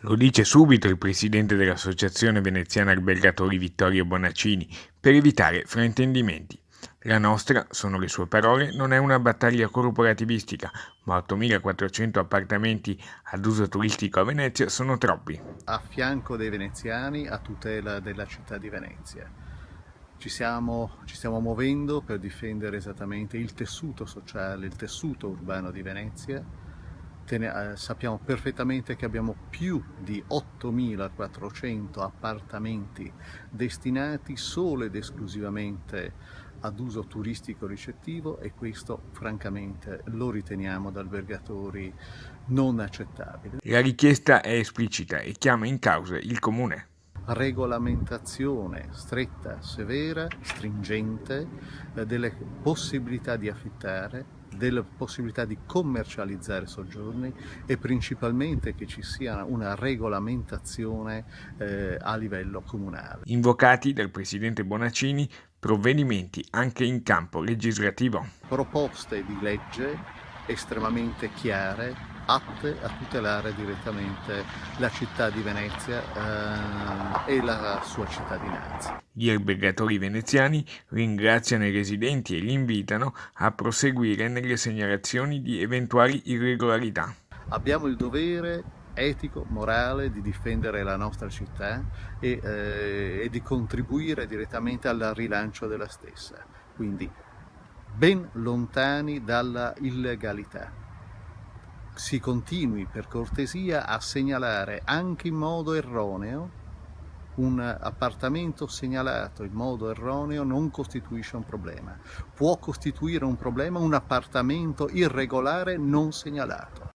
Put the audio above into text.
Lo dice subito il presidente dell'Associazione Veneziana Albergatori Vittorio Bonaccini, per evitare fraintendimenti. La nostra, sono le sue parole, non è una battaglia corporativistica, ma 8.400 appartamenti ad uso turistico a Venezia sono troppi. A fianco dei veneziani, a tutela della città di Venezia. Ci stiamo muovendo per difendere esattamente il tessuto sociale, il tessuto urbano di Venezia. Sappiamo perfettamente che abbiamo più di 8.400 appartamenti destinati solo ed esclusivamente ad uso turistico ricettivo, e questo francamente lo riteniamo da albergatori non accettabile. La richiesta è esplicita e chiama in causa il comune. Regolamentazione stretta, severa, stringente delle possibilità di affittare, delle possibilità di commercializzare soggiorni, e principalmente che ci sia una regolamentazione a livello comunale. Invocati dal presidente Bonaccini provvedimenti anche in campo legislativo. Proposte di legge estremamente chiare, atte a tutelare direttamente la città di Venezia e la sua cittadinanza. Gli albergatori veneziani ringraziano i residenti e li invitano a proseguire nelle segnalazioni di eventuali irregolarità. Abbiamo il dovere etico, morale di difendere la nostra città e di contribuire direttamente al rilancio della stessa. Quindi ben lontani dalla illegalità. Si continui per cortesia a segnalare anche in modo erroneo. Un appartamento segnalato in modo erroneo non costituisce un problema. Può costituire un problema un appartamento irregolare non segnalato.